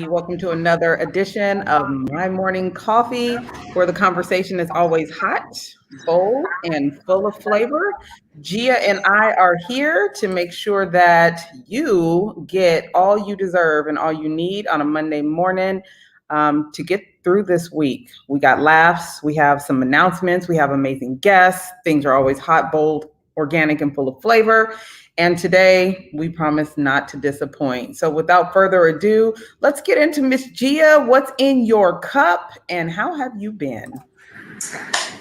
Welcome to another edition of My Morning Coffee, where the conversation is always hot, bold, and full of flavor. Gia and I are here to make sure that you get all you deserve and all you need on a Monday morning to get through this week. We got laughs, we have some announcements, we have amazing guests. Things are always hot, bold, organic, and full of flavor. And today, we promise not to disappoint. So without further ado, let's get into Miss Gia. What's in your cup and how have you been?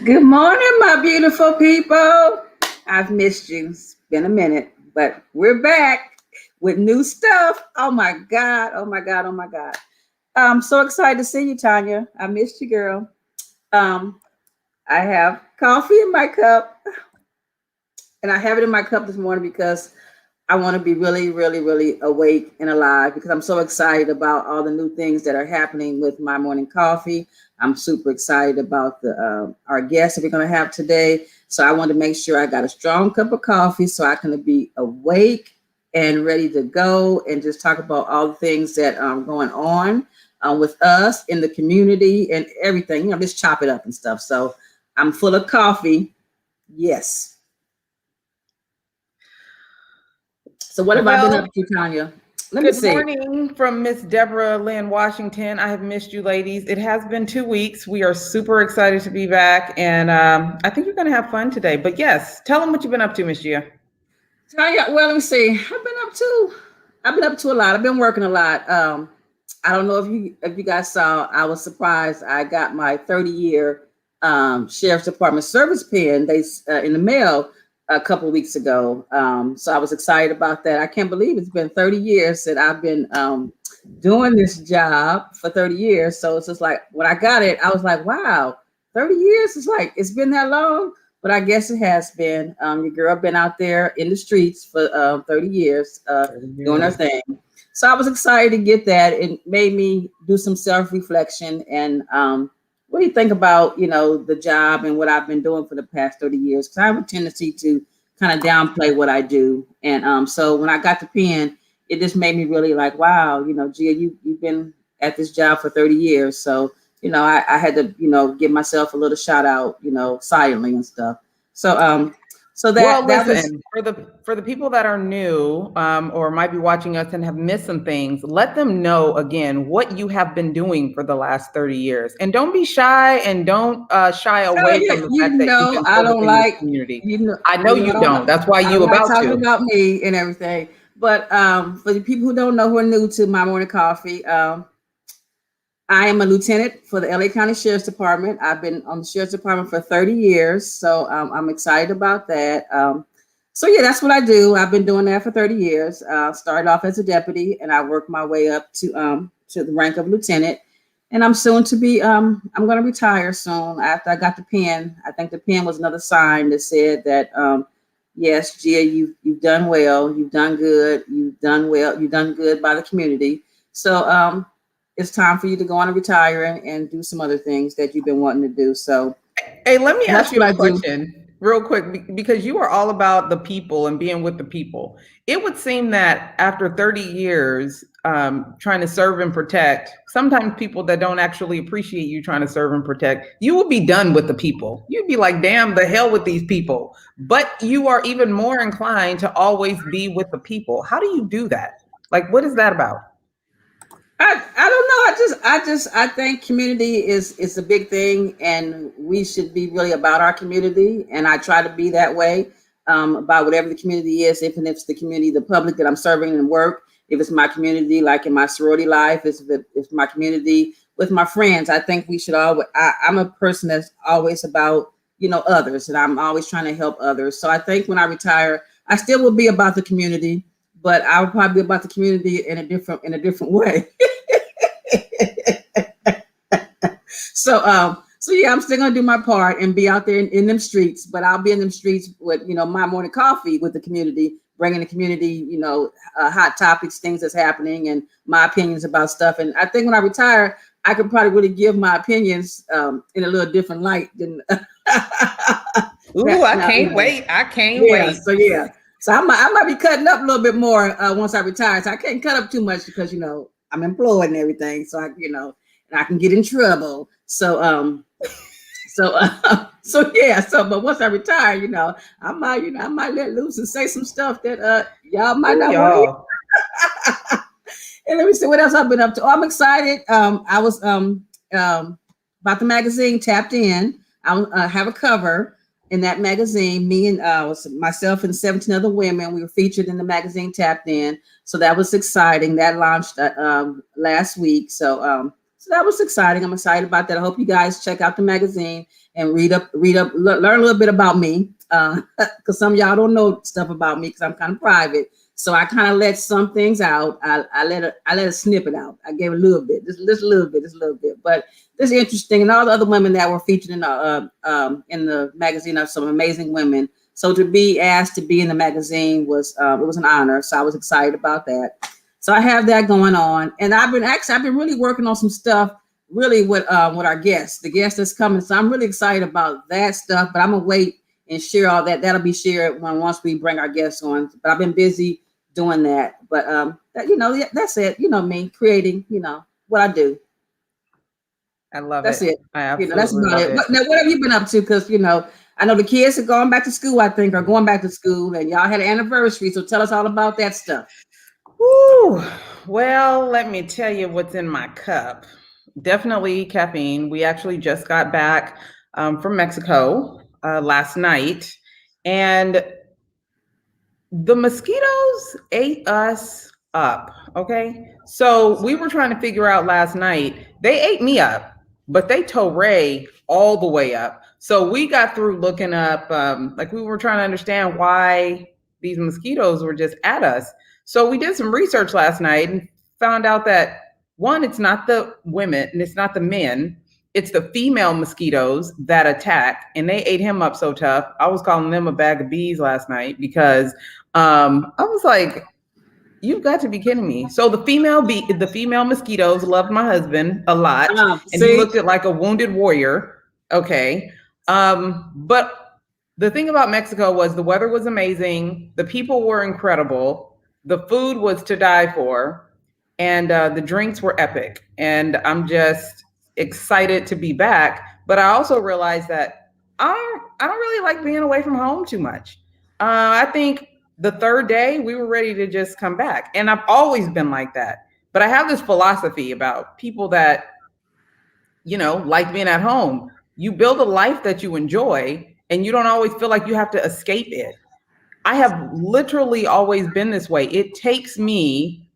Good morning, my beautiful people. I've missed you. It's been a minute, but we're back with new stuff. Oh my God. Oh my God. Oh my God. I'm so excited to see you, Tonya. I missed you, girl. I have coffee in my cup. And I have it in my cup this morning because I want to be really, really, really awake and alive because I'm so excited about all the new things that are happening with my morning coffee. I'm super excited about our guests that we're going to have today. So I want to make sure I got a strong cup of coffee so I can be awake and ready to go and just talk about all the things that are going on with us in the community and everything, just chop it up and stuff. So I'm full of coffee. Yes. So what have I been up to, Tonya? Good morning from Miss Deborah Lynn Washington. I have missed you, ladies. It has been 2 weeks. We are super excited to be back, and I think you're going to have fun today. But yes, tell them what you've been up to, Miss Gia. Tonya, well, let me see. I've been up to a lot. I've been working a lot. I don't know if you guys saw. I was surprised. I got my 30-year Sheriff's Department service pin. They in the mail a couple of weeks ago. So I was excited about that. I can't believe it's been 30 years that I've been doing this job for 30 years. So it's just like when I got it, I was like, wow, 30 years? It's been that long. But I guess it has been. Your girl been out there in the streets for 30 years doing her thing. So I was excited to get that. It made me do some self-reflection and what do you think about, the job and what I've been doing for the past 30 years? Because I have a tendency to kind of downplay what I do. And so when I got the pen, it just made me really like, wow, Gia, you've been at this job for 30 years. So, I had to, give myself a little shout out, silently and stuff. So listen, for the people that are new or might be watching us and have missed some things, let them know again what you have been doing for the last 30 years. And don't be shy and don't shy away from the fact that you've been I don't like the community. I know you don't. That's why you about talking about me and everything. But for the people who don't know, who are new to my morning coffee, I am a lieutenant for the LA County Sheriff's Department. I've been on the Sheriff's Department for 30 years, so I'm excited about that. So yeah, that's what I do. I've been doing that for 30 years. Started off as a deputy, and I worked my way up to the rank of lieutenant. And I'm soon to be. I'm going to retire soon after I got the pen. I think the pen was another sign that said that yes, Gia, you've done well. You've done good. You've done well. You've done good by the community. So it's time for you to go on and retire and do some other things that you've been wanting to do. So, hey, let me ask you a question real quick, because you are all about the people and being with the people. It would seem that after 30 years trying to serve and protect, sometimes people that don't actually appreciate you trying to serve and protect, you would be done with the people. You'd be like, damn, the hell with these people. But you are even more inclined to always be with the people. How do you do that? Like, what is that about? I don't know. I think community is a big thing, and we should be really about our community. And I try to be that way about whatever the community is, even if it's the community, the public that I'm serving in work. If it's my community, like in my sorority life, if it's my community with my friends. I think we should always. I'm a person that's always about others, and I'm always trying to help others. So I think when I retire, I still will be about the community, but I'll probably be about the community in a different way. So yeah, I'm still gonna do my part and be out there in them streets, but I'll be in them streets with my morning coffee with the community, bringing the community hot topics, things that's happening, and my opinions about stuff. And I think when I retire, I could probably really give my opinions in a little different light than. Ooh, I can't wait! I can't wait. So yeah. So I might be cutting up a little bit more once I retire. So I can't cut up too much because I'm employed and everything. So and I can get in trouble. So but once I retire, I might let loose and say some stuff that y'all might not want to hear. And let me see what else I've been up to. Oh, I'm excited. I was about the magazine Tapped In. I have a cover in that magazine. Me and myself and 17 other women. We were featured in the magazine Tapped In. So that was exciting. That launched last week. So that was exciting. I'm excited about that. I hope you guys check out the magazine and read up, learn a little bit about me. Because some of y'all don't know stuff about me because I'm kind of private. So I kind of let some things out. I let a snippet out. I gave a little bit, just a little bit. But this is interesting, and all the other women that were featured in the magazine are some amazing women. So to be asked to be in the magazine was it was an honor. So I was excited about that. So I have that going on, and I've been really working on some stuff, really with our guests, the guest that's coming. So I'm really excited about that stuff. But I'm gonna wait and share all that. That'll be shared once we bring our guests on. But I've been busy doing that. But that's it. Me creating. What I do. I love that's it. It. I absolutely That's about love it. it. Now, what have you been up to? Because I know the kids are going back to school. I think are going back to school, and y'all had an anniversary. So tell us all about that stuff. Woo. Well, let me tell you what's in my cup. Definitely caffeine. We actually just got back from Mexico last night, and the mosquitoes ate us up. Okay. So we were trying to figure out last night, they ate me up, but they tore Ray all the way up. So we got through looking up, we were trying to understand why these mosquitoes were just at us. So we did some research last night and found out that one, it's not the women and it's not the men. It's the female mosquitoes that attack, and they ate him up so tough. I was calling them a bag of bees last night because I was like, you've got to be kidding me. So the female mosquitoes loved my husband a lot, and he looked like a wounded warrior. Okay. But the thing about Mexico was the weather was amazing. The people were incredible. The food was to die for, and the drinks were epic. And I'm just excited to be back. But I also realized that I don't really like being away from home too much. I think the third day we were ready to just come back. And I've always been like that. But I have this philosophy about people that, like being at home. You build a life that you enjoy, and you don't always feel like you have to escape it. I have literally always been this way. It takes me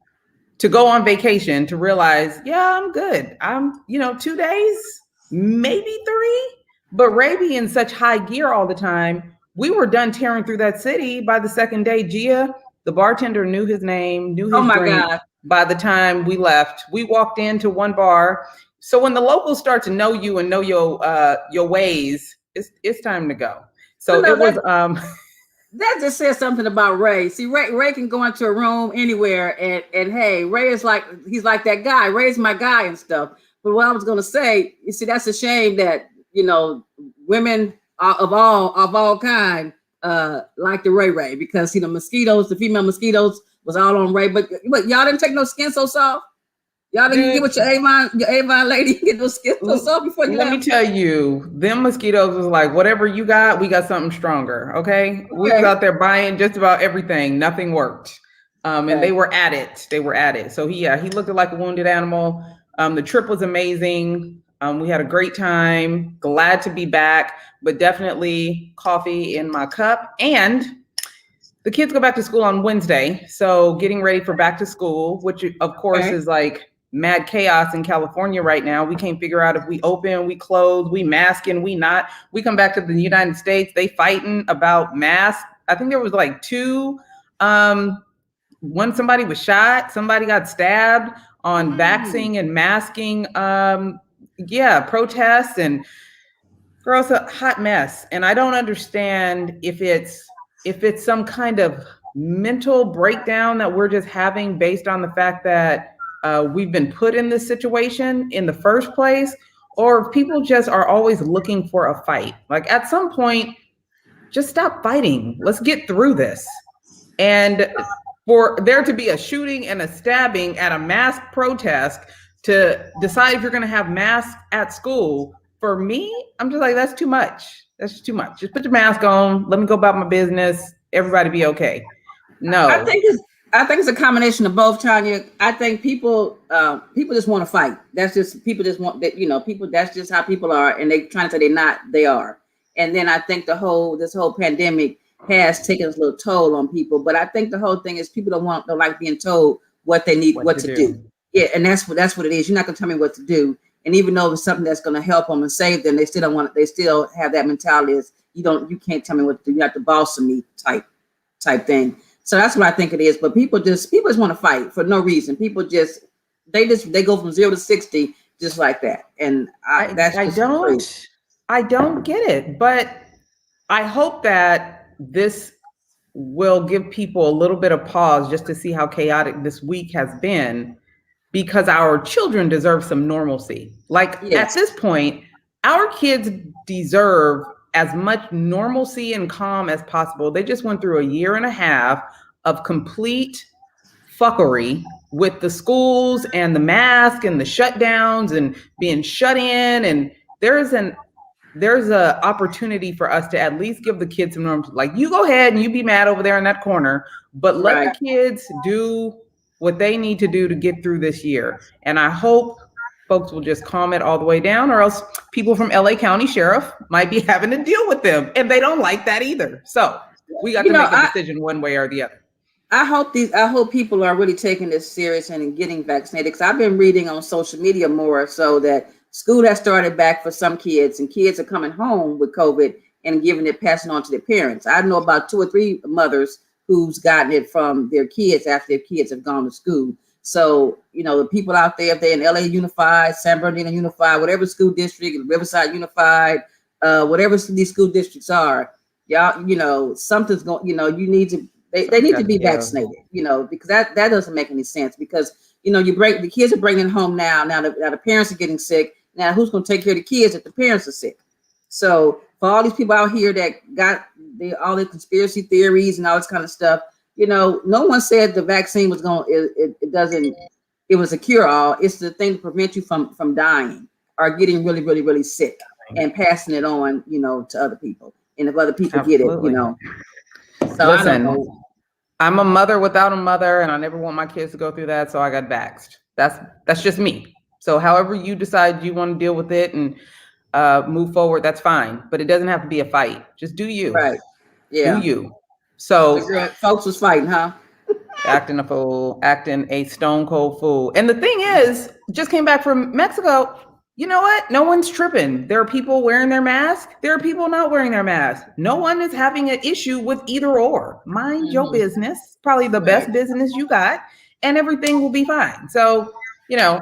to go on vacation to realize, yeah, I'm good. I'm, 2 days, maybe 3, but Ray be in such high gear all the time. We were done tearing through that city by the second day. Gia, the bartender, knew his name, knew his drink. God. By the time we left, we walked into one bar. So when the locals start to know you and know your ways, it's time to go. So it was that just says something about Ray. See, Ray can go into a room anywhere, and hey, Ray is he's like that guy. Ray's my guy and stuff. But what I was gonna say, you see, that's a shame that women of all kind like the Ray because mosquitoes, the female mosquitoes was all on Ray. But y'all didn't take no skin so soft. Y'all didn't get with your Avon lady get those skin so soft before you left. Let me tell you, them mosquitoes was like, whatever you got, we got something stronger. Okay. We was out there buying just about everything. Nothing worked. And they were at it. So he looked like a wounded animal. The trip was amazing. We had a great time. Glad to be back, but definitely coffee in my cup. And the kids go back to school on Wednesday. So getting ready for back to school, which of course is like mad chaos in California right now. We can't figure out if we open, we close, we masking, we not. We come back to the United States, they fighting about masks. I think there was like 2, when somebody was shot, somebody got stabbed on vaxxing and masking, protests, and girl, it's a hot mess. And I don't understand if it's some kind of mental breakdown that we're just having based on the fact that we've been put in this situation in the first place, or if people just are always looking for a fight. Like at some point, just stop fighting. Let's get through this. And for there to be a shooting and a stabbing at a mask protest to decide if you're going to have masks at school, for me, I'm just like, that's too much. That's just too much. Just put your mask on. Let me go about my business. Everybody be okay. No. I think it's a combination of both, Tonya. I think people just want to fight. That's just people just want that, people, that's just how people are, and they trying to say they're not, they are. And then I think this whole pandemic has taken a little toll on people. But I think the whole thing is people don't like being told what they need, what to do. Yeah, and that's what it is. You're not gonna tell me what to do. And even though it's something that's gonna help them and save them, they still don't want. They still have that mentality is you can't tell me what to do. You have to boss of me type thing. So that's what I think it is. But people just want to fight for no reason. People they go from 0 to 60 just like that. And I don't get it. But I hope that this will give people a little bit of pause just to see how chaotic this week has been, because our children deserve some normalcy. Like, at this point, our kids deserve as much normalcy and calm as possible. They just went through a year and a half of complete fuckery with the schools and the mask and the shutdowns and being shut in. And there's an opportunity for us to at least give the kids some norms. Like, you go ahead and you be mad over there in that corner, but let the kids do what they need to do to get through this year. And I hope folks will just calm it all the way down, or else people from LA County Sheriff might be having to deal with them, and they don't like that either. So we got to make a decision one way or the other. I hope people are really taking this serious and getting vaccinated, because I've been reading on social media more so that school has started back for some kids, and kids are coming home with COVID and passing on to their parents. I know about 2 or 3 mothers who's gotten it from their kids after their kids have gone to school. So, the people out there, if they're in LA Unified, San Bernardino Unified, whatever school district, Riverside Unified, whatever these school districts are, y'all, something's going, you need to, they need to be vaccinated, because that doesn't make any sense, because, the kids are bringing home now the parents are getting sick. Now, who's going to take care of the kids if the parents are sick? So for all these people out here that got all the conspiracy theories and all this kind of stuff, no one said the vaccine was it was a cure-all. It's the thing to prevent you from dying or getting really, really, really sick and passing it on, to other people. And if other people get it, So listen, I'm a mother without a mother, and I never want my kids to go through that. So I got vaxxed. That's just me. So however you decide you want to deal with it and move forward, that's fine. But it doesn't have to be a fight. Just do you. Right. Yeah. Do you. So folks was fighting, huh? acting a fool, acting a stone cold fool. And the thing is, just came back from Mexico. You know what? No one's tripping. There are people wearing their mask. There are people not wearing their mask. No one is having an issue with either or. Mind your business. Probably the best business you got, and everything will be fine. So,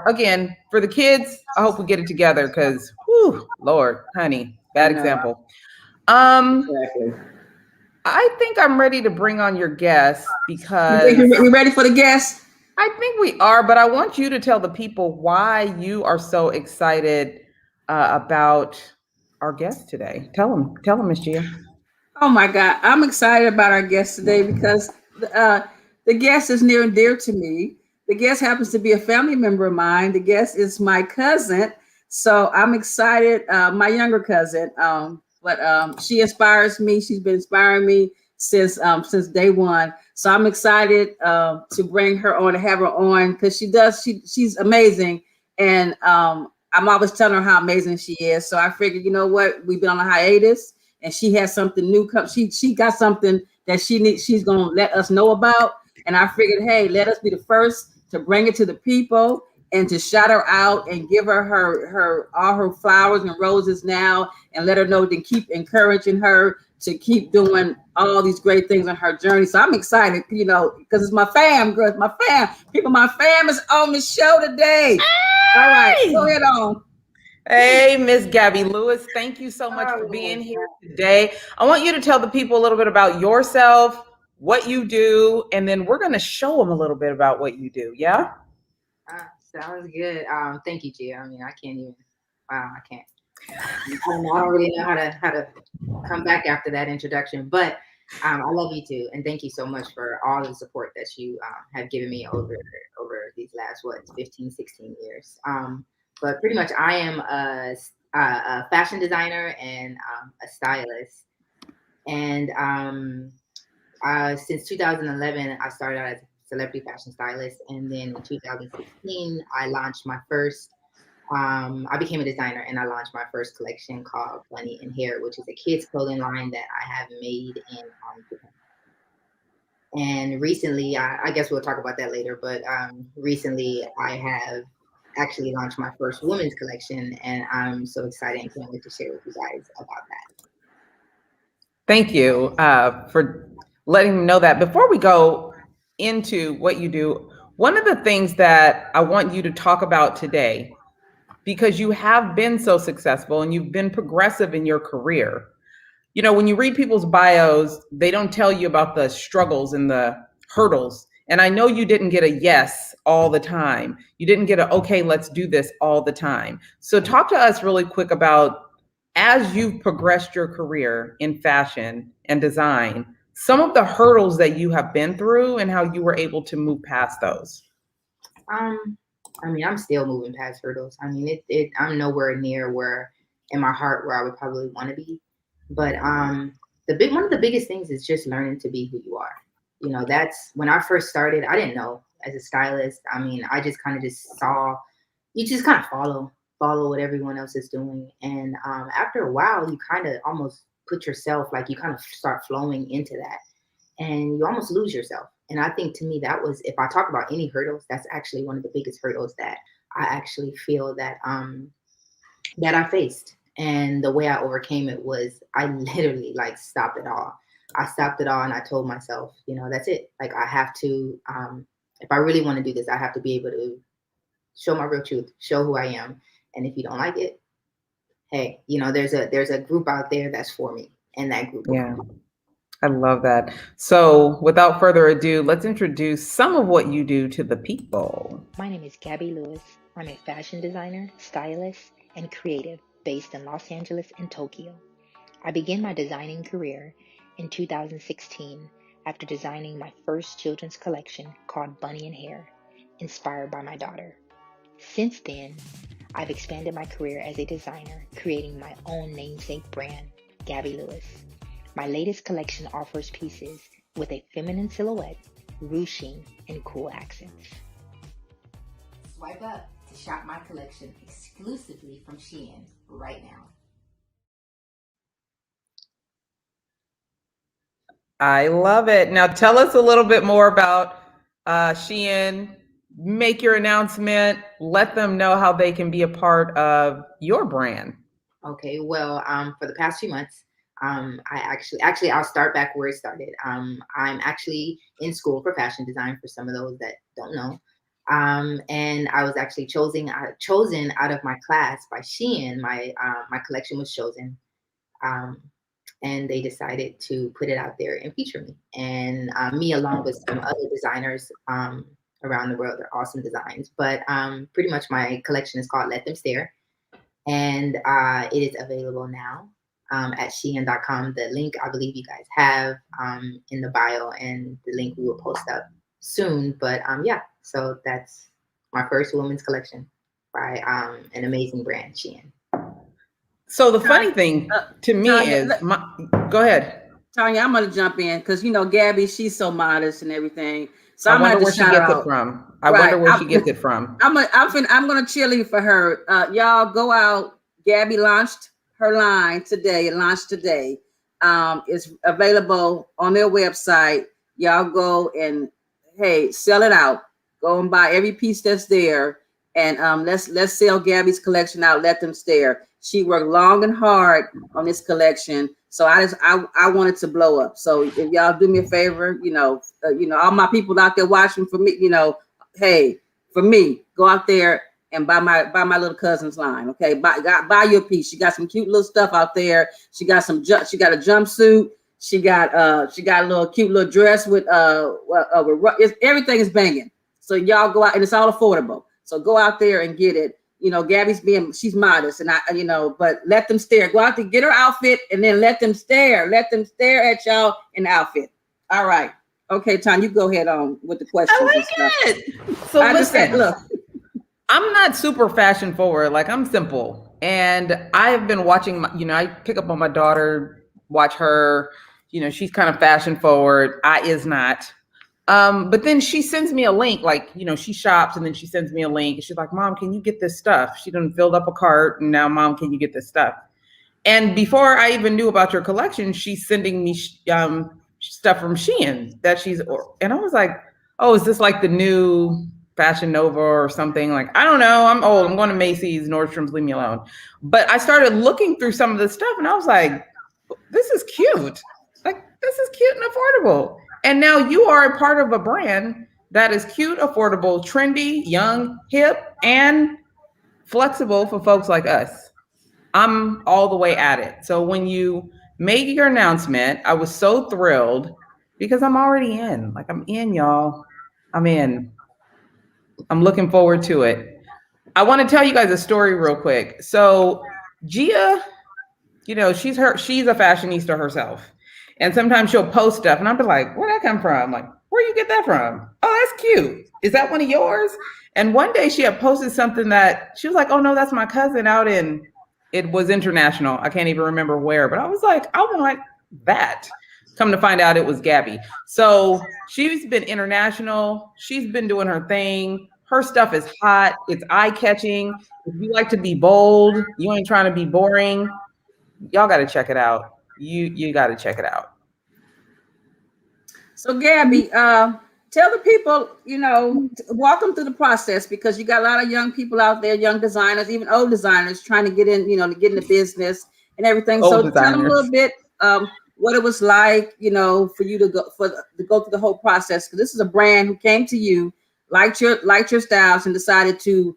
again, for the kids, I hope we get it together, because, Lord, honey, bad example. Exactly. I think I'm ready to bring on your guest, because we ready for the guest? I think we are, but I want you to tell the people why you are so excited about our guest today. Tell them, Miss Gia. Oh my God, I'm excited about our guest today because the guest is near and dear to me. The guest happens to be a family member of mine. The guest is my cousin, so I'm excited. My younger cousin, but she inspires me. She's been inspiring me since day one. So I'm excited to bring her on, to have her on, because she's amazing. And I'm always telling her how amazing she is. So I figured, you know what, we've been on a hiatus and she has something new. She got something that she's going to let us know about. And I figured, hey, let us be the first to bring it to the people and to shout her out and give her all her flowers and roses now, and let her know to keep encouraging her to keep doing all these great things on her journey. So I'm excited, because it's my fam, girl. It's my fam. My fam is on the show today. Hey! All right, go ahead on. Hey, Miss Gabby Lewis, thank you so much for being here today. I want you to tell the people a little bit about yourself, what you do, and then we're going to show them a little bit about what you do. Yeah? Sounds good. Thank you, Gia. I mean, I can't even. Wow, I can't. I don't really know how to come back after that introduction. But I love you too, and thank you so much for all the support that you have given me over these last 15, 16 years. But pretty much, I am a fashion designer and a stylist, and since 2011, I started out as a celebrity fashion stylist, and then in 2016, I launched my first. I became a designer and I launched my first collection called Bunny and Hair, which is a kids' clothing line that I have made in Japan. And recently, I guess we'll talk about that later, but recently I have actually launched my first women's collection, and I'm so excited and can't wait to share with you guys about that. Thank you for letting me know that. Before we go into what you do, one of the things that I want you to talk about today, because you have been so successful and you've been progressive in your career. You know, when you read people's bios, they don't tell you about the struggles and the hurdles. And I know you didn't get a yes all the time. You didn't get a, okay, let's do this all the time. So talk to us really quick about, as you've progressed your career in fashion and design, some of the hurdles that you have been through and how you were able to move past those. I mean, I'm still moving past hurdles. I mean, I'm nowhere near where in my heart where I would probably want to be. But one of the biggest things is just learning to be who you are. You know, that's when I first started, I didn't know as a stylist. I mean, I just kind of just saw, you just kind of follow what everyone else is doing. And after a while, you kind of almost put yourself, like you kind of start flowing into that and you almost lose yourself. And I think to me, that was, if I talk about any hurdles, that's actually one of the biggest hurdles that I actually feel that that I faced. And the way I overcame it was I literally like stopped it all. I stopped it all and I told myself, you know, that's it. Like I have to, if I really want to do this, I have to be able to show my real truth, show who I am. And if you don't like it, hey, you know, there's a group out there that's for me, and that group. Yeah. I love that. So without further ado, let's introduce some of what you do to the people. My name is Gabby Lewis. I'm a fashion designer, stylist, and creative based in Los Angeles and Tokyo. I began my designing career in 2016 after designing my first children's collection called Bunny and Hair, inspired by my daughter. Since then, I've expanded my career as a designer, creating my own namesake brand, Gabby Lewis. My latest collection offers pieces with a feminine silhouette, ruching, and cool accents. Swipe up to shop my collection exclusively from SHEIN right now. I love it. Now tell us a little bit more about SHEIN. Make your announcement. Let them know how they can be a part of your brand. Okay, well, for the past few months, I actually I'll start back where it started. I'm actually in school for fashion design, for some of those that don't know. And I was actually chosen out of my class by SHEIN. My collection was chosen, and they decided to put it out there and feature me. And me, along with some other designers around the world, they're awesome designs. But pretty much my collection is called Let Them Stare, and it is available now at shein.com. The link I believe you guys have in the bio, and the link we will post up soon. But yeah, so that's my first women's collection by an amazing brand, SHEIN. So the funny thing to me is, go ahead. Tonya, I'm gonna jump in because you know Gabby, she's so modest and everything. So I wonder where she gets it from. I wonder where she gets it from. I'm gonna cheerlead for her. Y'all go out. Gabby launched her line today. It launched today. It's available on their website. Y'all go and hey, sell it out. Go and buy every piece that's there, and let's sell Gabby's collection out. Let them stare. She worked long and hard on this collection, so I wanted to blow up. So if y'all do me a favor, you know, all my people out there watching for me, you know, hey, for me, go out there and buy my little cousin's line. Okay, buy your piece. She got some cute little stuff out there. She got a jumpsuit. She got a little cute little dress with everything is banging. So y'all go out, and it's all affordable. So go out there and get it. you know, she's modest, and but let them stare. Go out to get her outfit, and then let them stare. Let them stare at y'all in the outfit. All right. Okay, Tonya, you go ahead on with the questions. I like it. So listen, look, I'm not super fashion forward. Like, I'm simple, and I have been watching. I pick up on my daughter, watch her. She's kind of fashion forward. I is not. But then she sends me a link, like, she shops and then she sends me a link. And she's like, Mom, can you get this stuff? She done filled up a cart, and now, Mom, can you get this stuff? And before I even knew about your collection, she's sending me stuff from SHEIN and I was like, oh, is this like the new Fashion Nova or something? Like, I don't know. I'm old. I'm going to Macy's, Nordstrom's, leave me alone. But I started looking through some of the stuff, and I was like, this is cute. Like, this is cute and affordable. And now you are a part of a brand that is cute, affordable, trendy, young, hip, and flexible for folks like us. I'm all the way at it. So when you made your announcement, I was so thrilled because I'm already in. Like, I'm in, y'all. I'm in. I'm looking forward to it. I want to tell you guys a story real quick. So Gia, she's a fashionista herself. And sometimes she'll post stuff, and I'll be like, where'd that come from? Like, where you get that from? Oh, that's cute. Is that one of yours? And one day she had posted something that she was like, oh, no, that's my cousin out in, it was international. I can't even remember where, but I was like, I want that. Come to find out it was Gabby. So she's been international. She's been doing her thing. Her stuff is hot. It's eye-catching. If you like to be bold, you ain't trying to be boring, y'all got to check it out. You got to check it out. So Gabby, tell the people, walk them through the process, because you got a lot of young people out there, young designers, even old designers trying to get in, to get in the business and everything. Old so designers. Tell them a little bit what it was like, for you to go through the whole process. Because this is a brand who came to you, liked your styles, and decided to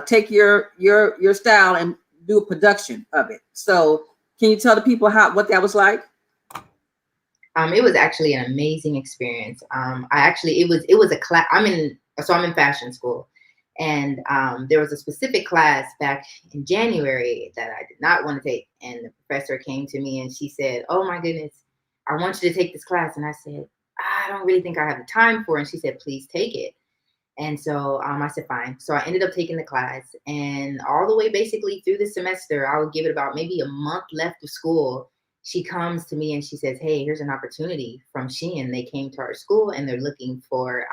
take your style and do a production of it. So can you tell the people what that was like? It was actually an amazing experience. It was a class. I'm in fashion school, and there was a specific class back in January that I did not want to take. And the professor came to me and she said, oh my goodness, I want you to take this class. And I said, I don't really think I have the time for it. And she said, please take it. And so I said, fine. So I ended up taking the class, and all the way basically through the semester, I would give it about maybe a month left of school. She comes to me and she says, hey, here's an opportunity from SHEIN. They came to our school and they're looking for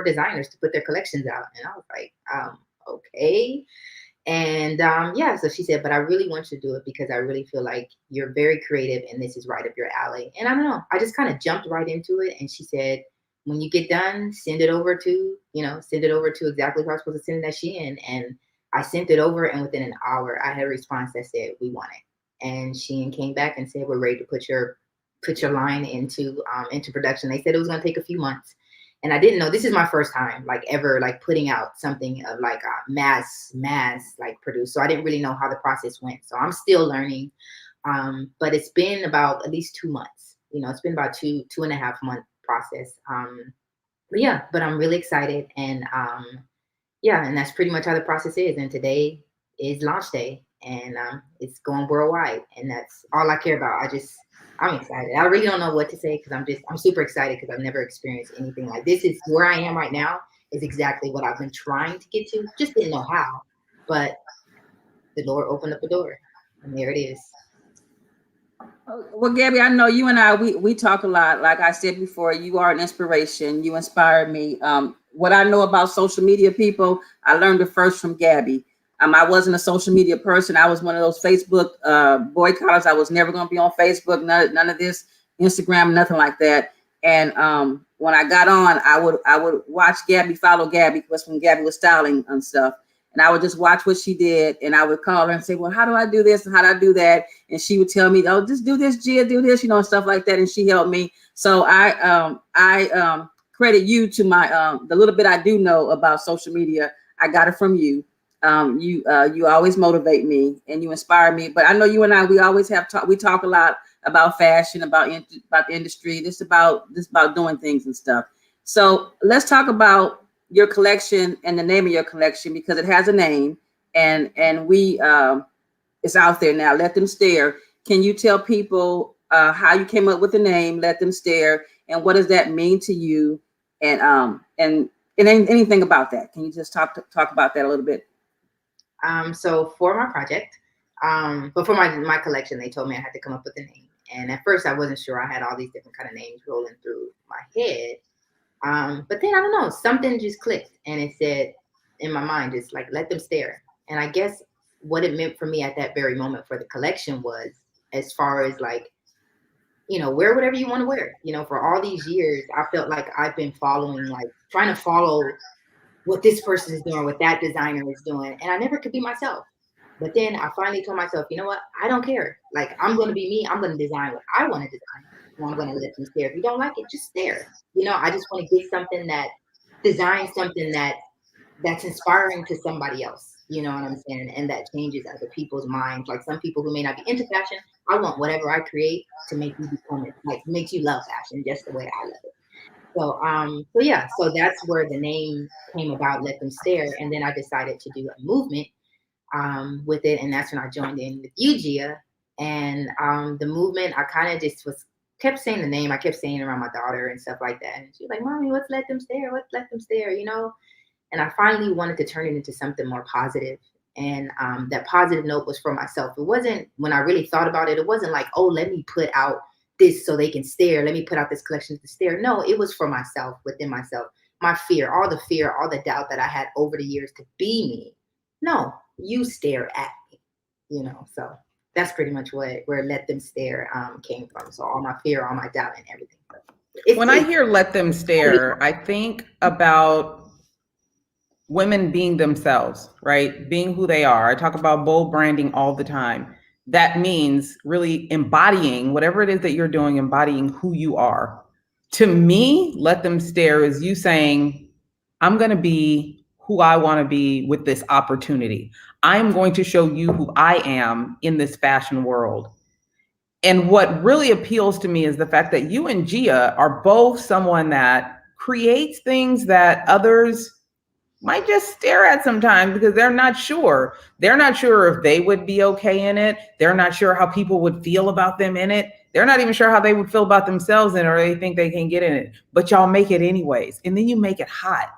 designers to put their collections out. And I was like, okay. And so she said, but I really want you to do it because I really feel like you're very creative and this is right up your alley. And I don't know, I just kind of jumped right into it. And she said, when you get done, send it over to exactly who I was supposed to send it at SHEIN. And I sent it over, and within an hour, I had a response that said, we want it. And SHEIN came back and said, we're ready to put your line into production. They said it was going to take a few months. And I didn't know, this is my first time ever putting out something of mass produced. So I didn't really know how the process went. So I'm still learning. But it's been about at least 2 months. It's been about 2.5 month process. But I'm really excited. And and that's pretty much how the process is. And today is launch day. And it's going worldwide, and that's all I care about. I'm excited. I really don't know what to say because I'm super excited because I've never experienced anything like this. Is where I am right now is exactly what I've been trying to get to. Just didn't know how, but the Lord opened up a door, and there it is. Well, Gabby, I know you and I, we talk a lot. Like I said before, you are an inspiration. You inspire me. What I know about social media people, I learned it first from Gabby. I wasn't a social media person. I was one of those Facebook boycotters. I was never going to be on Facebook, none of this, Instagram, nothing like that. And when I got on, I would watch Gabby, follow Gabby, because when Gabby was styling and stuff, and I would just watch what she did, and I would call her and say, well, how do I do this and how do I do that? And she would tell me, oh, just do this, Gia, do this, and stuff like that. And she helped me. So I credit you to my the little bit I do know about social media. I got it from you. You always motivate me and you inspire me. But I know you and I, we always we talk a lot about fashion, about the industry, this about doing things and stuff. So let's talk about your collection and the name of your collection, because it has a name, and we it's out there now. Let Them Stare. Can you tell people how you came up with the name Let Them Stare, and what does that mean to you, and anything about that? Can you just talk about that a little bit? So for my project, but for my collection, they told me I had to come up with a name. And at first I wasn't sure. I had all these different kind of names rolling through my head. But then I don't know, something just clicked, and it said in my mind, it's like, let them stare. And I guess what it meant for me at that very moment for the collection was, as far as like, you know, wear whatever you want to wear. You know, for all these years, I felt like I've been following, like trying to follow what this person is doing, what that designer is doing. And I never could be myself. But then I finally told myself, you know what? I don't care. Like, I'm going to be me. I'm going to design what I want to design. And I'm going to let them stare. If you don't like it, just stare. You know, I just want to get something that, design something that's inspiring to somebody else. You know what I'm saying? And that changes other people's minds. Like some people who may not be into fashion, I want whatever I create to make you become it, like makes you love fashion just the way I love it. So yeah, so that's where the name came about, Let Them Stare. And then I decided to do a movement with it. And that's when I joined in with you, Gia. And the movement, I kind of just kept saying the name. I kept saying it around my daughter and stuff like that. And she was like, Mommy, what's Let Them Stare? What's Let Them Stare? You know? And I finally wanted to turn it into something more positive. And that positive note was for myself. It wasn't, when I really thought about it, it wasn't like, oh, let me put out this so they can stare. Let me put out this collection to stare. No, it was for myself, within myself. My fear, all the doubt that I had over the years to be me. No, you stare at me, you know? So that's pretty much where Let Them Stare came from. So all my fear, all my doubt and everything. When I hear Let Them Stare, I think about women being themselves, right? Being who they are. I talk about bold branding all the time. That means really embodying whatever it is that you're doing, embodying who you are. To me, Let Them Stare is you saying, I'm going to be who I want to be with this opportunity. I'm going to show you who I am in this fashion world. And what really appeals to me is the fact that you and Gia are both someone that creates things that others might just stare at sometimes because they're not sure. They're not sure if they would be okay in it. They're not sure how people would feel about them in it. They're not even sure how they would feel about themselves in it, or they think they can get in it. But y'all make it anyways. And then you make it hot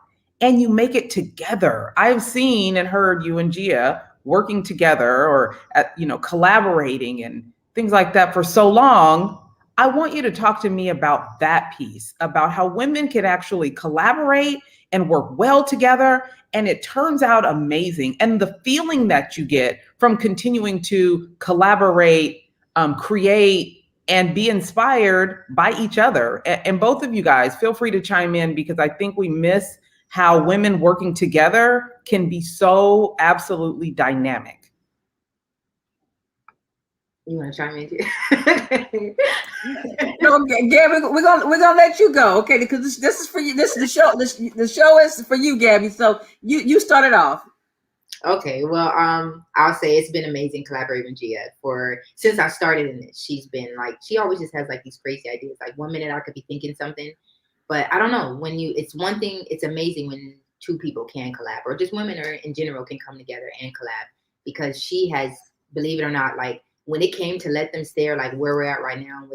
and you make it together. I've seen and heard you and Gia working together or collaborating and things like that for so long. I want you to talk to me about that piece, about how women can actually collaborate and work well together, and it turns out amazing. And the feeling that you get from continuing to collaborate, create, and be inspired by each other. And both of you guys, feel free to chime in, because I think we miss how women working together can be so absolutely dynamic. You want to chime in too? No, Gabby, we're gonna let you go, okay? Because this is for you. This is the show. The show is for you, Gabby. So you started off. Okay, well, I'll say it's been amazing collaborating with Gia since I started in this. She's been like, she always just has like these crazy ideas. Like 1 minute I could be thinking something, but I don't know, it's one thing. It's amazing when two people can collab, or just women or in general can come together and collab, because she has, believe it or not, like when it came to Let Them Stare, like where we're at right now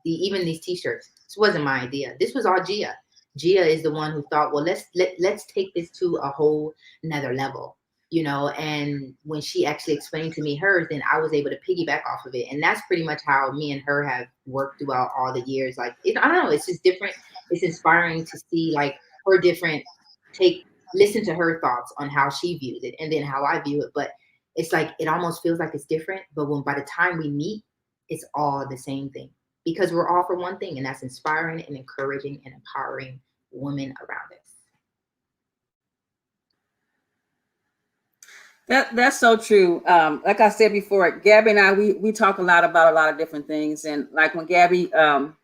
even these t-shirts, this wasn't my idea. This was all Gia. Gia is the one who thought, well, let's take this to a whole another level, you know. And when she actually explained to me hers, then I was able to piggyback off of it. And that's pretty much how me and her have worked throughout all the years. Like, I don't know, it's just different. It's inspiring to see like her different listen to her thoughts on how she views it and then how I view it. But it's like, it almost feels like it's different. But by the time we meet, it's all the same thing, because we're all for one thing, and that's inspiring and encouraging and empowering women around us. That's so true. Like I said before, Gabby and I, we talk a lot about a lot of different things. And like when Gabby,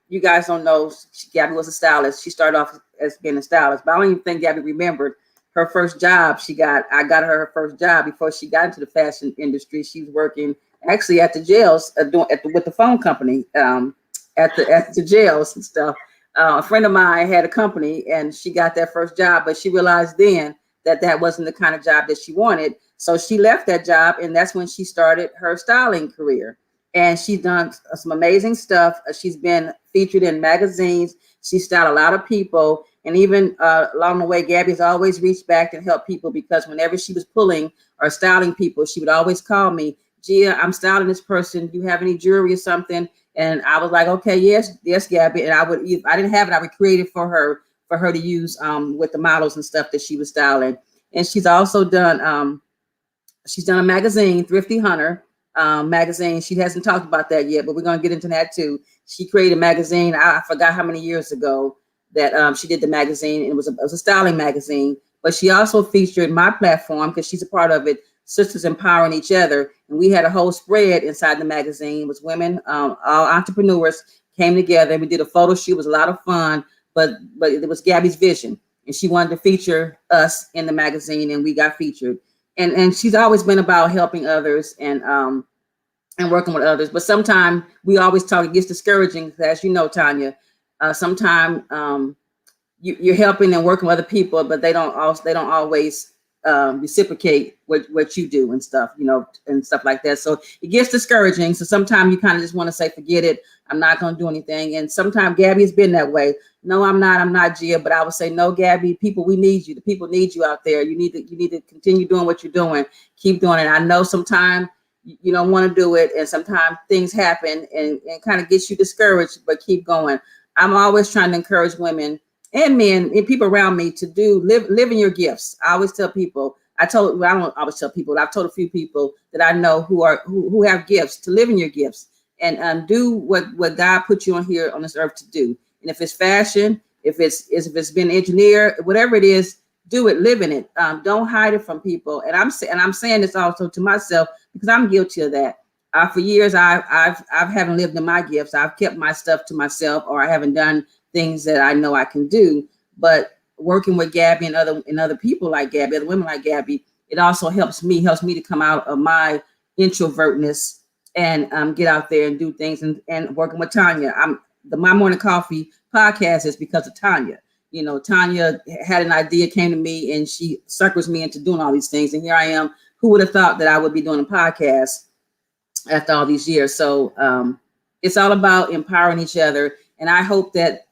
you guys don't know, Gabby was a stylist. She started off as being a stylist, but I don't even think Gabby remembered her first job. I got her first job before she got into the fashion industry. She was working actually at the jails with the phone company, at the jails and stuff. A friend of mine had a company and she got that first job, but she realized then that that wasn't the kind of job that she wanted. So she left that job, and that's when she started her styling career. And she's done some amazing stuff. She's been featured in magazines. She styled a lot of people. And even along the way, Gabby's always reached back and helped people, because whenever she was pulling or styling people, she would always call me, Gia, I'm styling this person. Do you have any jewelry or something? And I was like, okay, yes, Gabby. And I would, if I didn't have it, I would create it for her to use with the models and stuff that she was styling. And she's also done a magazine, Thrifty Hunter magazine. She hasn't talked about that yet, but we're going to get into that too. She created a magazine. I forgot how many years ago that she did the magazine. It was a styling magazine, but she also featured my platform, because she's a part of it, Sisters Empowering Each Other. And we had a whole spread inside the magazine. It was women, all entrepreneurs came together. We did a photo shoot. It was a lot of fun, but it was Gabby's vision. And she wanted to feature us in the magazine, and we got featured. And she's always been about helping others and working with others. But sometimes we always talk, it gets discouraging, as you know, Tonya. Sometimes you're helping and working with other people, but they don't always reciprocate what you do and stuff, and stuff like that. So it gets discouraging. So sometimes you kind of just want to say, forget it. I'm not going to do anything. And sometimes Gabby has been that way. No, I'm not Gia, but I would say, no, Gabby, people, we need you. The people need you out there. You need to continue doing what you're doing. Keep doing it. I know sometimes you don't want to do it, and sometimes things happen and kind of gets you discouraged, but keep going. I'm always trying to encourage women and men and people around me to live in your gifts. I always tell people, I don't always tell people, I've told a few people that I know who have gifts, to live in your gifts and do what God put you on here on this earth to do. And if it's fashion, if it's been engineer, whatever it is, do it, live in it. Don't hide it from people. And I'm saying this also to myself, because I'm guilty of that. For years, I haven't lived in my gifts. I've kept my stuff to myself, or I haven't done things that I know I can do. But working with Gabby and other people like Gabby, other women like Gabby, it also helps me to come out of my introvertness and get out there and do things. And working with Tonya, My Morning Coffee podcast is because of Tonya. Tonya had an idea, came to me, and she suckers me into doing all these things. And here I am. Who would have thought that I would be doing a podcast after all these years? So it's all about empowering each other. And I hope that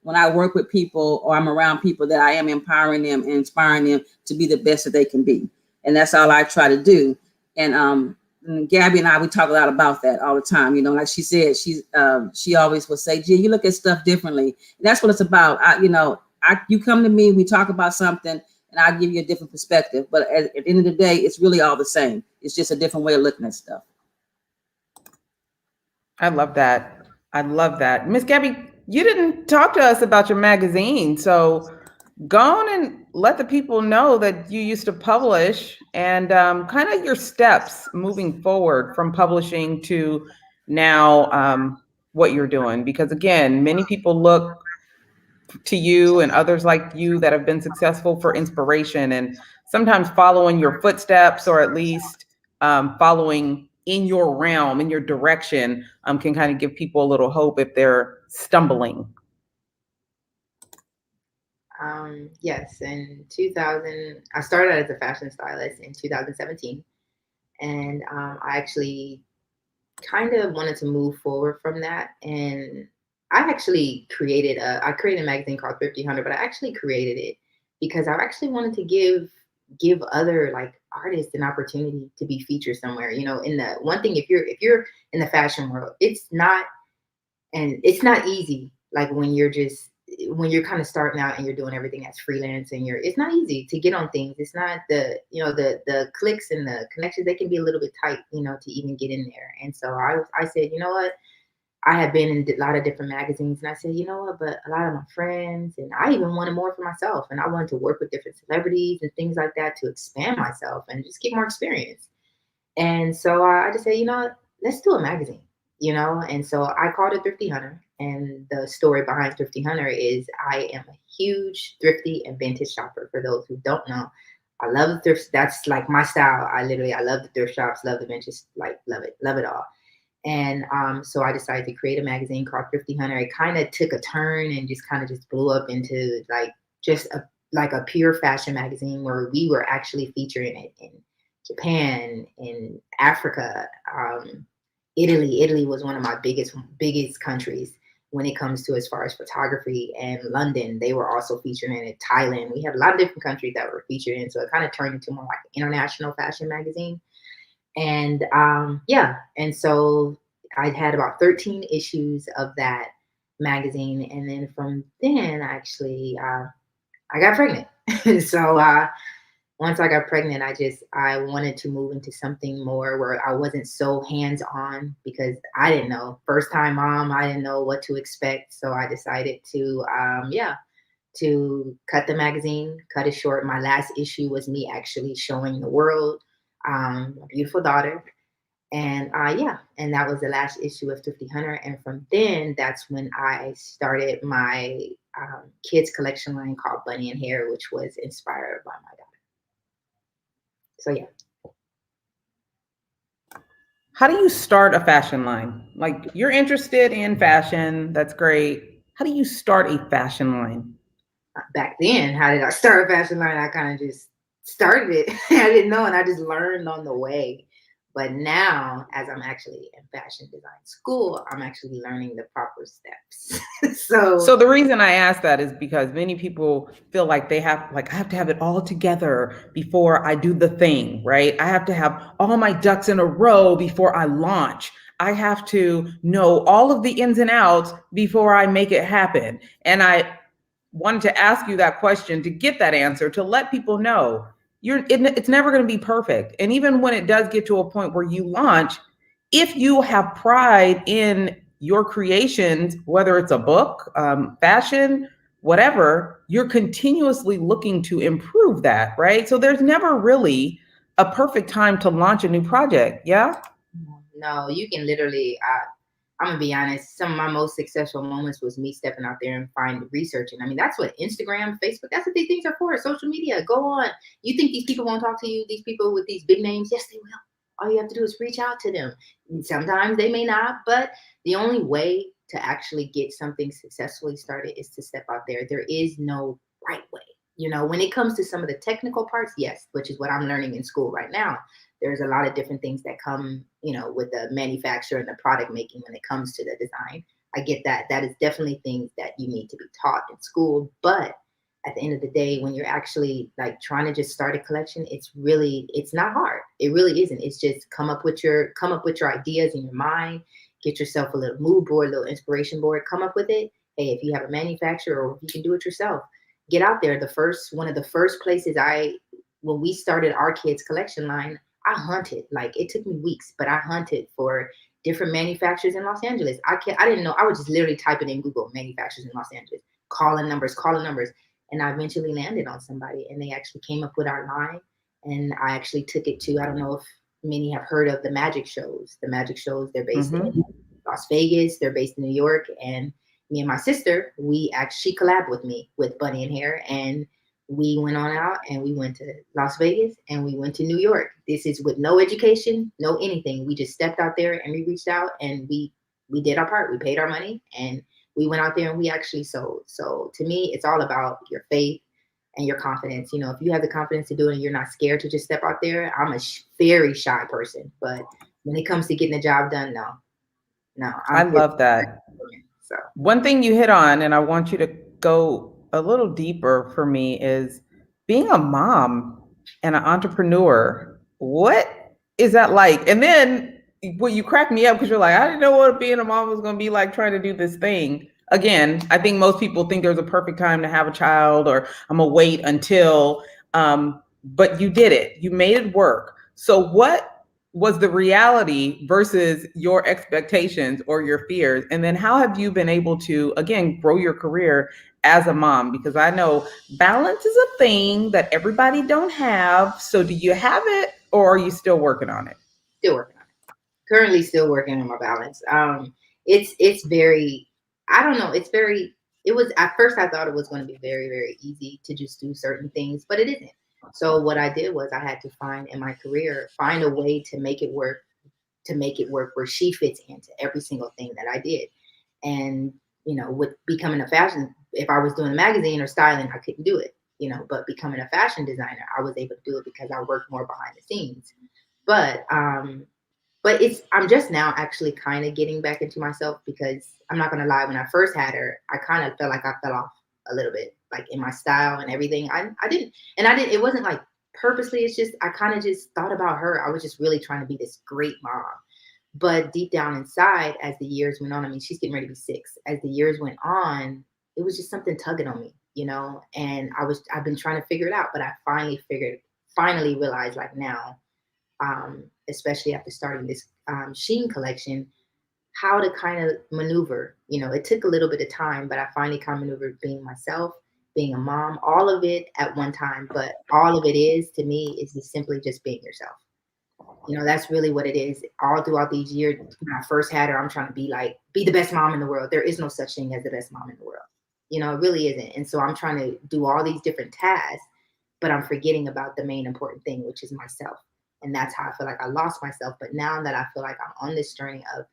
when I work with people or I'm around people, that I am empowering them and inspiring them to be the best that they can be. And that's all I try to do. And Gabby and I, we talk a lot about that all the time. Like she said, she always will say, Gee, you look at stuff differently. And that's what it's about. You come to me, we talk about something, and I'll give you a different perspective. But at the end of the day, it's really all the same. It's just a different way of looking at stuff. I love that. Miss Gabby, you didn't talk to us about your magazine. So go on and let the people know that you used to publish and kind of your steps moving forward from publishing to now what you're doing. Because again, many people look to you and others like you that have been successful for inspiration, and sometimes following your footsteps, or at least following in your realm, in your direction, can kind of give people a little hope if they're stumbling. Yes, in 2000, I started as a fashion stylist in 2017, and I actually kind of wanted to move forward from that. And I actually created a magazine called Thrifty Hunter, but I actually created it because I actually wanted to give other like artists an opportunity to be featured somewhere. In the one thing, if you're in the fashion world, it's not easy. Like when you're kind of starting out and you're doing everything as freelance, and it's not easy to get on things. It's not the clicks and the connections, they can be a little bit tight, to even get in there. And so I said, you know what? I had been in a lot of different magazines, and I said, you know what, but a lot of my friends, and I even wanted more for myself, and I wanted to work with different celebrities and things like that to expand myself and just get more experience. And so I just said, you know what, let's do a magazine, and so I called it Thrifty Hunter. And the story behind Thrifty Hunter is I am a huge thrifty and vintage shopper. For those who don't know, I love the thrift. That's like my style. I love the thrift shops, love the vintage, like love it all. And so I decided to create a magazine called Thrifty Hunter. It kind of took a turn and just kind of just blew up into like just a pure fashion magazine where we were actually featuring it in Japan, in Africa, Italy. Italy was one of my biggest countries when it comes to as far as photography. And London, they were also featuring it. Thailand, we had a lot of different countries that were featured in. So it kind of turned into more like an international fashion magazine. And yeah, and so I had about 13 issues of that magazine, and then from then actually I got pregnant. So once I got pregnant, I wanted to move into something more where I wasn't so hands on because I didn't know. First time mom, I didn't know what to expect, so I decided to to cut the magazine, cut it short. My last issue was me actually showing the world a beautiful daughter. And yeah, and that was the last issue of Thrifty Hunter. And from then, that's when I started my kids collection line called Bunny and Hair, which was inspired by my daughter. So yeah. How do you start a fashion line? Like, you're interested in fashion, that's great. How do you start a fashion line? Back then, how did I start a fashion line? I kind of just started it. I didn't know, and I just learned on the way. But now, as I'm actually in fashion design school, I'm actually learning the proper steps. So the reason I ask that is because many people feel like I have to have it all together before I do the thing, right? I have to have all my ducks in a row before I launch. I have to know all of the ins and outs before I make it happen. And I wanted to ask you that question to get that answer, to let people know it's never going to be perfect. And even when it does get to a point where you launch, if you have pride in your creations, whether it's a book, fashion, whatever, you're continuously looking to improve that, right? So there's never really a perfect time to launch a new project. Yeah. No, you can literally, I'm gonna be honest, some of my most successful moments was me stepping out there and researching. I mean, that's what Instagram, Facebook, that's what these things are for. Social media, go on. You think these people won't talk to you, these people with these big names? Yes, they will. All you have to do is reach out to them. And sometimes they may not, but the only way to actually get something successfully started is to step out there. There is no right way. You know, when it comes to some of the technical parts, yes, which is what I'm learning in school right now. There's a lot of different things that come, you know, with the manufacturer and the product making when it comes to the design. I get that. That is definitely things that you need to be taught in school. But at the end of the day, when you're actually like trying to just start a collection, it's not hard. It really isn't. It's just come up with your ideas in your mind, get yourself a little mood board, a little inspiration board, come up with it. Hey, if you have a manufacturer or if you can do it yourself, get out there. One of the first places when we started our kids collection line, I hunted. Like, it took me weeks, but I hunted for different manufacturers in Los Angeles. I didn't know. I would just literally type it in Google, manufacturers in Los Angeles, calling numbers. And I eventually landed on somebody, and they actually came up with our line. And I actually took it to, I don't know if many have heard of the magic shows. The magic shows, they're based in Las Vegas. They're based in New York. And me and my sister, she collabed with me with Bunny and Hair. And we went on out and we went to Las Vegas and we went to New York. This is with no education, no anything. We just stepped out there and we reached out and we did our part. We paid our money and we went out there and we actually sold. So to me, it's all about your faith and your confidence. You know, if you have the confidence to do it and you're not scared to just step out there. I'm a very shy person, but when it comes to getting the job done, no. I love that. So one thing you hit on, and I want you to go a little deeper for me, is being a mom and an entrepreneur. What is that like? And then you cracked me up because you're like, I didn't know what being a mom was going to be like trying to do this thing. Again, I think most people think there's a perfect time to have a child, or I'm gonna wait until, but you did it. You made it work. So what was the reality versus your expectations or your fears? And then how have you been able to, again, grow your career as a mom? Because I know balance is a thing that everybody don't have. So do you have it, or are you still working on it? Still working on it. Currently still working on my balance. It's very, I don't know. It was, at first I thought it was going to be very, very easy to just do certain things, but it isn't. So what I did was I had to find a way to make it work to make it work where she fits into every single thing that I did. And, with becoming a fashion, if I was doing a magazine or styling, I couldn't do it, but becoming a fashion designer, I was able to do it because I worked more behind the scenes. But I'm just now actually kind of getting back into myself, because I'm not going to lie, when I first had her, I kind of felt like I fell off a little bit, like in my style and everything. I didn't, it wasn't like purposely. It's just, I kind of just thought about her. I was just really trying to be this great mom. But deep down inside, as the years went on, I mean, she's getting ready to be 6. As the years went on, it was just something tugging on me, and I've been trying to figure it out, but I finally realized, like now, especially after starting this SHEIN collection, how to kind of maneuver. It took a little bit of time, but I finally kind of maneuvered being myself, being a mom, all of it at one time. But all of it is, to me, is just simply just being yourself. That's really what it is. All throughout these years, when I first had her, I'm trying to be the best mom in the world. There is no such thing as the best mom in the world. It really isn't. And so I'm trying to do all these different tasks, but I'm forgetting about the main important thing, which is myself. And that's how I feel like I lost myself. But now that I feel like I'm on this journey of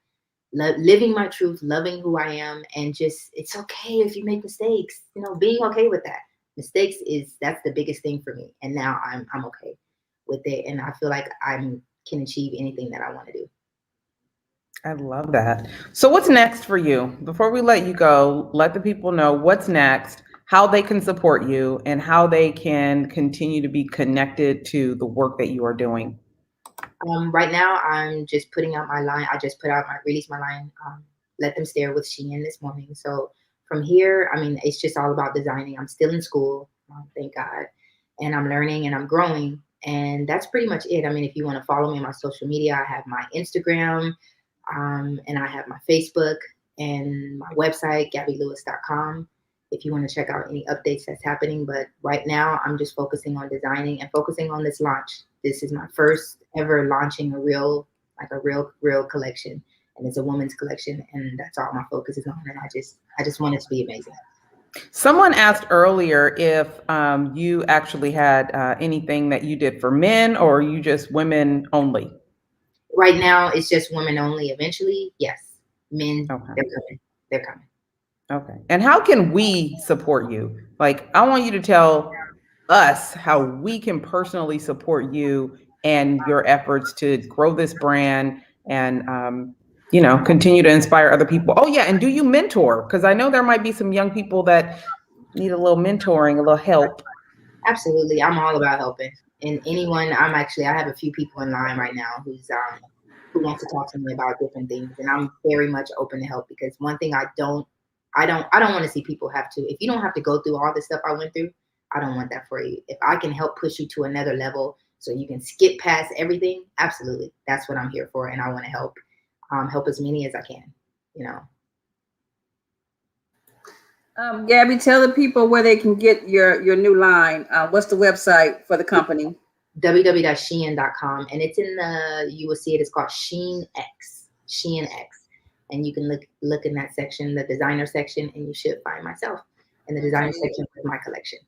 living my truth, loving who I am, and just, it's okay if you make mistakes, being okay with that. Mistakes that's the biggest thing for me. And now I'm okay with it. And I feel like I can achieve anything that I want to do. I love that. So what's next for you? Before we let you go, let the people know what's next, how they can support you, and how they can continue to be connected to the work that you are doing. Right now, I'm just putting out my line. I just released my line, Let Them Stare with SHEIN this morning. So from here, I mean, it's just all about designing. I'm still in school, thank God, and I'm learning and I'm growing. And that's pretty much it. I mean, if you want to follow me on my social media, I have my Instagram, and I have my Facebook and my website, GabbyLewis.com, if you want to check out any updates that's happening. But right now, I'm just focusing on designing and focusing on this launch. This is my first ever launching a real collection, and it's a woman's collection, and that's all my focus is on. And I just want it to be amazing. Someone asked earlier if you actually had anything that you did for men, or are you just women only? Right now, it's just women only. Eventually, yes. Men, Okay. They're coming. Okay. And how can we support you? Like, I want you to tell us how we can personally support you and your efforts to grow this brand and, continue to inspire other people. Oh, yeah. And do you mentor? Because I know there might be some young people that need a little mentoring, a little help. Absolutely. I'm all about helping. And anyone, I have a few people in line right now who wants to talk to me about different things. And I'm very much open to help, because one thing I don't want to see people have to, if you don't have to go through all the stuff I went through, I don't want that for you. If I can help push you to another level so you can skip past everything, absolutely. That's what I'm here for. And I want to help as many as I can, Gabby, tell the people where they can get your new line. What's the website for the company? www.shein.com, and it's you will see it. It's called SHEIN X. And you can look in that section, the designer section, and you should find myself in the designer section with my collection.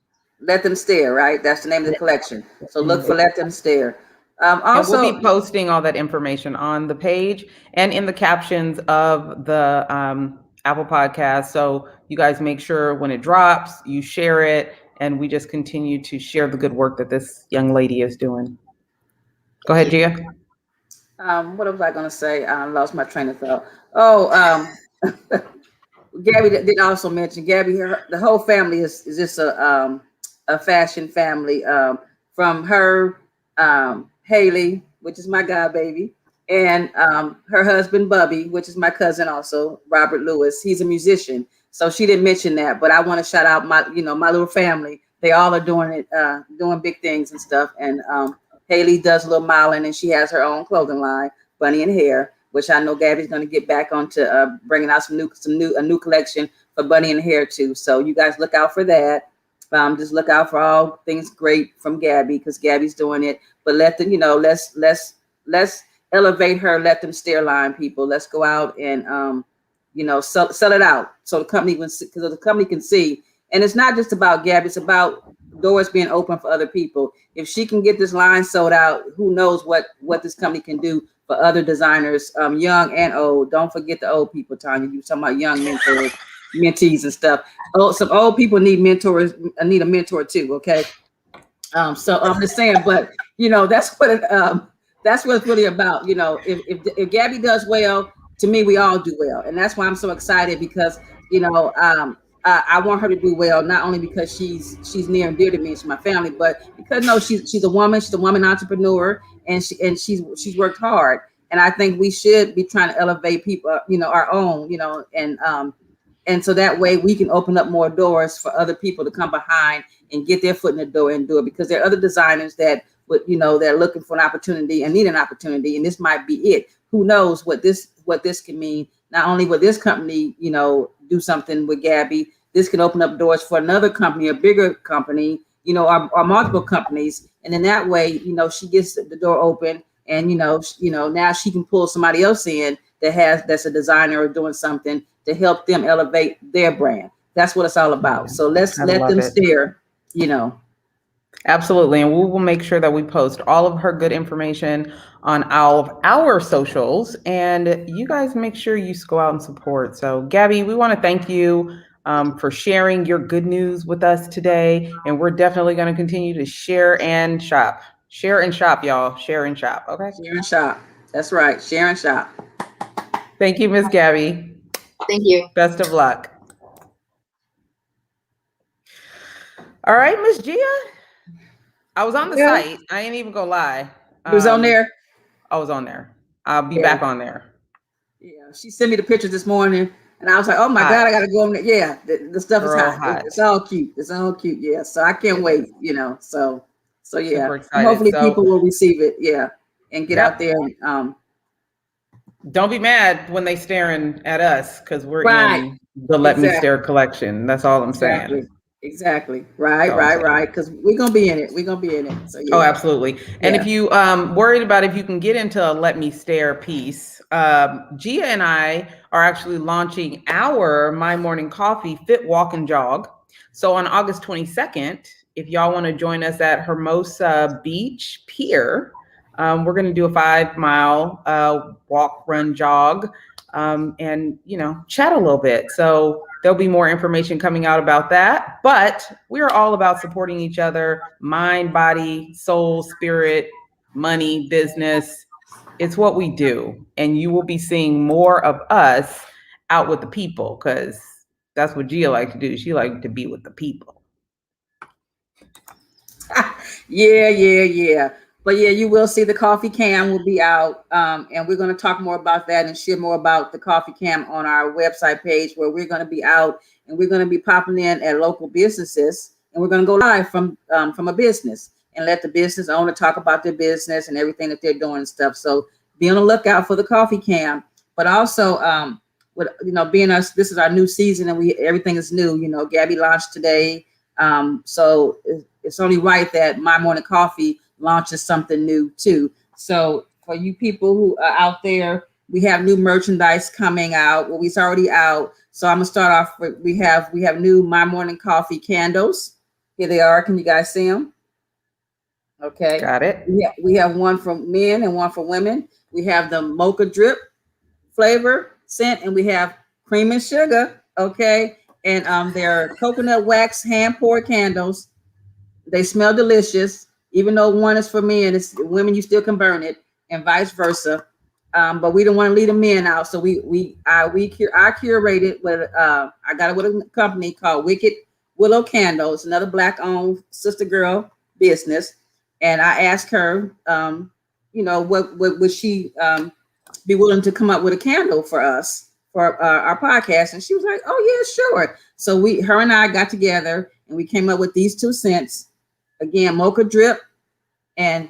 Let Them Stare, right? That's the name of the collection. So look for Let Them Stare. Also, and we'll be posting all that information on the page and in the captions of the Apple Podcast. So you guys make sure when it drops, you share it, and we just continue to share the good work that this young lady is doing. Go ahead, Gia. What was I going to say? I lost my train of thought. Oh, Gabby did also mention, Gabby, the whole family is just a fashion family. From her, Haley, which is my god baby, and her husband Bubby, which is my cousin also, Robert Lewis. He's a musician, so she didn't mention that, but I want to shout out my little family. They all are doing it, doing big things and stuff. And Haley does a little modeling, and she has her own clothing line, Bunny and Hair, which I know Gabby's going to get back onto bringing out a new collection for Bunny and Hair too. So you guys look out for that. Just look out for all things great from Gabby, because Gabby's doing it. But let them, let's elevate her Let Them Stare line, people. Let's go out and sell it out so the company can see. And it's not just about Gabby, it's about doors being open for other people. If she can get this line sold out, who knows what this company can do for other designers, young and old. Don't forget the old people, Tonya. You talking about young mentors, mentees and stuff. Oh, some old people need mentors. Need a mentor too. Okay. So I'm just saying, but that's what that's what it's really about. If Gabby does well, to me, we all do well, and that's why I'm so excited because I want her to do well, not only because she's near and dear to me, she's my family, but because she's a woman, she's a woman entrepreneur, and she's worked hard, and I think we should be trying to elevate people, our own, and so that way we can open up more doors for other people to come behind and get their foot in the door and do it, because there are other designers that would, they're looking for an opportunity and need an opportunity, and this might be it. Who knows what this can mean? Not only will this company, do something with Gabby, this can open up doors for another company, a bigger company, or multiple companies, and in that way, she gets the door open, and now she can pull somebody else in that's a designer or doing something to help them elevate their brand. That's what it's all about. So let them steer, Absolutely. And we will make sure that we post all of her good information on all of our socials, and you guys make sure you go out and support. So Gabby, we want to thank you for sharing your good news with us today. And we're definitely going to continue to share and shop, y'all. Share and shop. Okay. Share and shop. That's right. Share and shop. Thank you, Miss Gabby. Thank you. Best of luck. All right, Miss Gia. I was on the site. I ain't even gonna lie. You was on there? I was on there. I'll be back on there. Yeah, she sent me the pictures this morning, and I was like, "Oh my God, I gotta go on there." Yeah, the stuff is hot. It's all cute. It's all cute. Yeah, so I can't wait. So yeah. Hopefully, people will receive it. Yeah, and get out there. Don't be mad when they staring at us because we're in the Let Me Stare collection. That's all I'm saying. Exactly. Right. Because we're gonna be in it. So yeah. Oh, absolutely. And if you worried about if you can get into a Let Me Stare piece, Gia and I are actually launching our My Morning Coffee Fit Walk and Jog. So on August 22nd, if y'all want to join us at Hermosa Beach Pier, we're going to do a 5-mile walk, run, jog, and chat a little bit. So there'll be more information coming out about that, but we're all about supporting each other, mind, body, soul, spirit, money, business. It's what we do. And you will be seeing more of us out with the people, because that's what Gia likes to do. She likes to be with the people. Yeah. But yeah, you will see the coffee cam will be out. And we're going to talk more about that and share more about the coffee cam on our website page, where we're going to be out and we're going to be popping in at local businesses, and we're going to go live from a business and let the business owner talk about their business and everything that they're doing and stuff. So be on the lookout for the coffee cam, but also, being us, this is our new season and everything is new. Gabby launched today. So it's only right that My Morning Coffee launches something new too. So for you people who are out there, we have new merchandise coming out. Well, it's already out. So I'm gonna start off with, we have new My Morning Coffee candles. Here they are. Can you guys see them? Okay. Got it. We have one for men and one for women. We have the mocha drip flavor scent, and we have cream and sugar. Okay. And they're coconut wax hand poured candles. They smell delicious. Even though one is for men, it's women, you still can burn it, and vice versa. But we don't want to leave the men out. So I curated with I got it with a company called Wicked Willow Candles, another Black-owned sister girl business. And I asked her, what would she be willing to come up with a candle for us for our podcast? And she was like, "Oh yeah, sure." So her and I got together and we came up with these two scents. Again, mocha drip and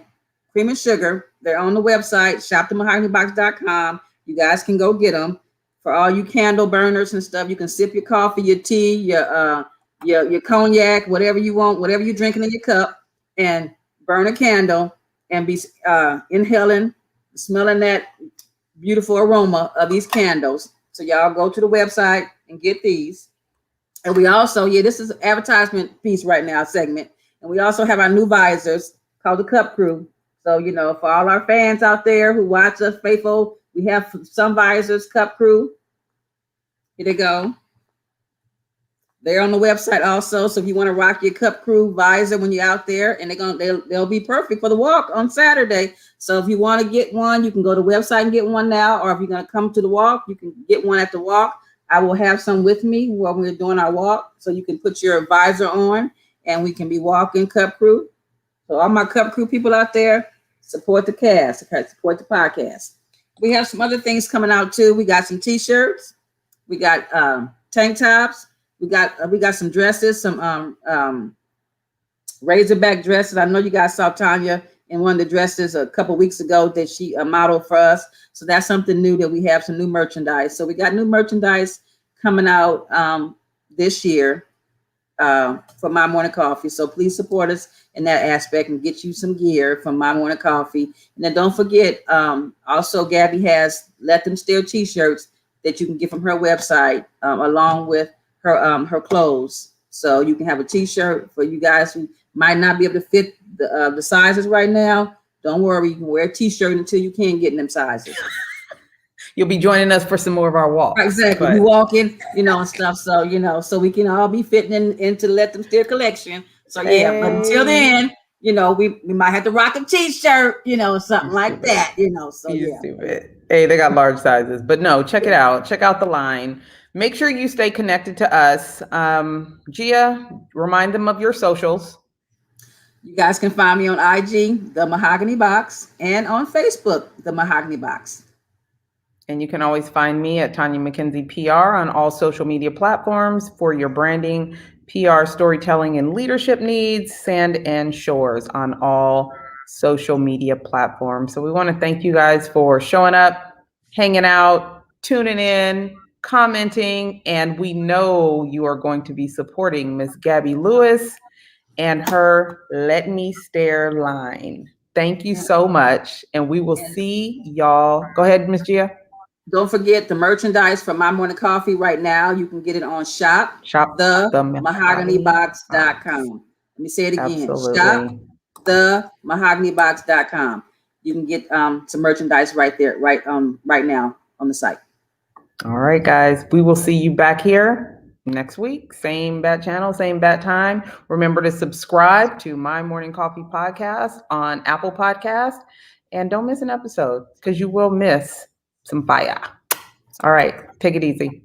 cream and sugar. They're on the website, shopthemahoganybox.com. You guys can go get them. For all you candle burners and stuff, you can sip your coffee, your tea, your cognac, whatever you want, whatever you're drinking in your cup, and burn a candle and be inhaling, smelling that beautiful aroma of these candles. So y'all go to the website and get these. And we also, this is an advertisement piece right now, segment. And we also have our new visors called the Cup Crew. So, for all our fans out there who watch us faithful, we have some visors, Cup Crew. Here they go. They're on the website also. So if you want to rock your Cup Crew visor when you're out there, and they'll be perfect for the walk on Saturday. So if you want to get one, you can go to the website and get one now. Or if you're going to come to the walk, you can get one at the walk. I will have some with me while we're doing our walk. So you can put your visor on and we can be walking Cup Crew. So all my Cup Crew people out there, support the cast, support the podcast. We have some other things coming out too. We got some t-shirts. We got tank tops. We got some dresses, some razorback dresses. I know you guys saw Tonya in one of the dresses a couple weeks ago that she modeled for us. So that's something new, that we have some new merchandise. So we got new merchandise coming out this year for My Morning Coffee. So please support us in that aspect and get you some gear from My Morning Coffee. And then don't forget, also Gabby has Let Them Steal t-shirts that you can get from her website along with her clothes. So you can have a t-shirt for you guys who might not be able to fit the sizes right now. Don't worry, you can wear a t-shirt until you can get in them sizes. You'll be joining us for some more of our walks. Exactly. We walking, and stuff. So, so we can all be fitting into the Let Them Steal collection. So yeah, but until then, we might have to rock a t-shirt, something like that, so yeah. Stupid. Hey, they got large sizes, but no, check it out. Check out the line. Make sure you stay connected to us. Gia, remind them of your socials. You guys can find me on IG, The Mahogany Box, and on Facebook, The Mahogany Box. And you can always find me at Tonya McKenzie PR on all social media platforms for your branding, PR, storytelling, and leadership needs. Sand and Shores on all social media platforms. So we want to thank you guys for showing up, hanging out, tuning in, commenting, and we know you are going to be supporting Miss Gabby Lewis and her Let Me Stare line. Thank you so much, and we will see y'all. Go ahead, Miss Gia. Don't forget the merchandise from My Morning Coffee right now. You can get it on shop.themahoganybox.com. Let me say it again. Absolutely. Shop.themahoganybox.com. You can get some merchandise right there, right now on the site. All right, guys. We will see you back here next week. Same bat channel, same bat time. Remember to subscribe to My Morning Coffee podcast on Apple Podcast. And don't miss an episode because you will miss some fire. All right. Take it easy.